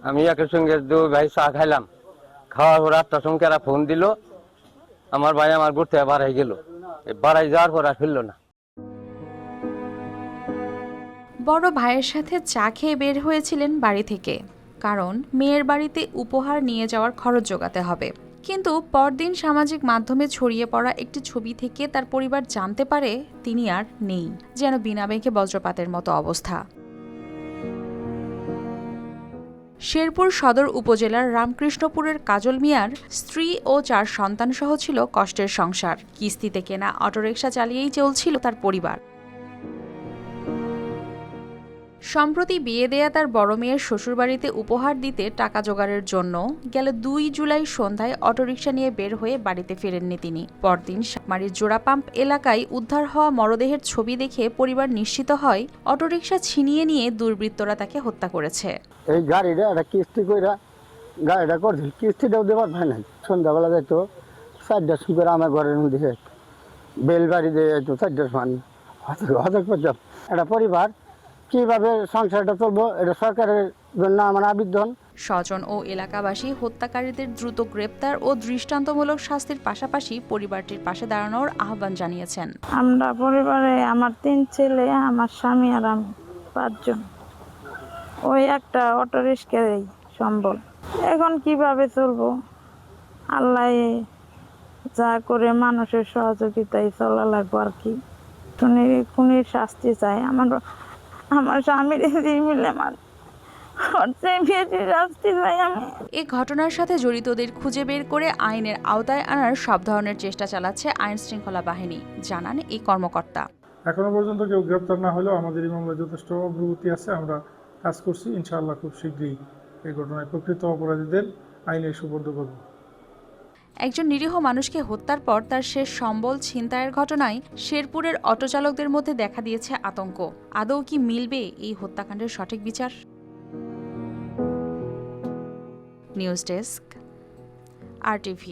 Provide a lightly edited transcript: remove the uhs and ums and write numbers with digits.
আমি একের সঙ্গে দুই ভাই চা খাইলাম, খাওয়ার পর 8টার সময় এরা ফোন দিল, আমার ভাই আমার ঘুরতে বাড়াই গেল, বাড়াই যাওয়ার পর আর ফিরল না। বড় ভাইয়ের সাথে চা খেয়ে বের হয়েছিলেন বাড়ি থেকে, কারণ মেয়ের বাড়িতে উপহার নিয়ে যাওয়ার খরচ জোগাতে হবে। কিন্তু পরদিন সামাজিক মাধ্যমে ছড়িয়ে পড়া একটি ছবি থেকে তার পরিবার জানতে পারে তিনি আর নেই। যেন বিনা মেঘে বজ্রপাতের মতো অবস্থা। শেরপুর সদর উপজেলার রামকৃষ্ণপুরের কাজল মিয়ার স্ত্রী ও 4 সন্তানসহ ছিল কষ্টের সংসার। কিস্তিতে কেনা অটোরিকশা চালিয়েই চলছিল তার পরিবার। সম্প্রতি বিয়ে দেয়া তার বড় মেয়ের শ্বশুরবাড়িতে উপহার দিতে টাকা জোগাড়ের জন্য গেল 2 জুলাই সন্ধ্যায় অটোরিকশা নিয়ে বের হয়ে বাড়িতে ফেরেননি তিনি। পরদিন সাতমারির জোড়াপাম্প এলাকায় উদ্ধার হওয়া মরদেহের ছবি দেখে পরিবার নিশ্চিত হয় অটোরিকশা ছিনিয়ে নিয়ে দুর্বৃত্তরা তাকে হত্যা করেছে। এই গাড়িটা একটা কিস্তি কইরা গাড়িটা করছিল, কিস্তিটাও দেওয়ার ভাই নাই। সন্ধ্যাবেলা যাইতো 4টার সময় করে আমার ঘরের মধ্যে বেলবাড়ি দিয়ে যাইতো 4টার সময়। হঠাৎ করতাম একটা পরিবার কিভাবে সংসারটা চলবো, এটা সরকারের জন্য আমার আবেদন। স্বজন ও এলাকাবাসী হত্যাকারীদের দ্রুত গ্রেপ্তার ও দৃষ্টান্তমূলক শাস্তির পাশাপাশি পরিবারটির পাশে দাঁড়ানোর আহ্বান জানিয়েছেন। আমরা পরিবারে আমার 3 ছেলে, আমার স্বামী আর আমি 5 জন। ওই একটা অটোরিক্সাই সম্বল। এখন কিভাবে চলবো, আল্লাহ যা করে মানুষের সহযোগিতায় চলা লাগবো আর কি। খুনির শাস্তি চাই। আমার স্বামীর মিলে এ ঘটনার সাথে জড়িতদের খুঁজে বের করে আইনের আওতায় আনার সব ধরনের চেষ্টা চালাচ্ছে আইন শৃঙ্খলা বাহিনী, জানান এই কর্মকর্তা। এখনো পর্যন্ত কেউ গ্রেপ্তার না হলেও আমাদের এই মামলায় যথেষ্ট অগ্রগতি আছে। আমরা কাজ করছি, ইনশাআল্লাহ খুব শীঘ্রই এই ঘটনায় প্রকৃত অপরাধীদের আইনের সুপর্দ করব। একজন নিরীহ মানুষকে হত্যার পর তার শেষ সম্বল ছিনতাইয়ের ঘটনায় শেরপুরের অটোচালকদের মধ্যে দেখা দিয়েছে আতঙ্ক। আদৌ কি মিলবে এই হত্যাকাণ্ডের সঠিক বিচার? News desk, RTV।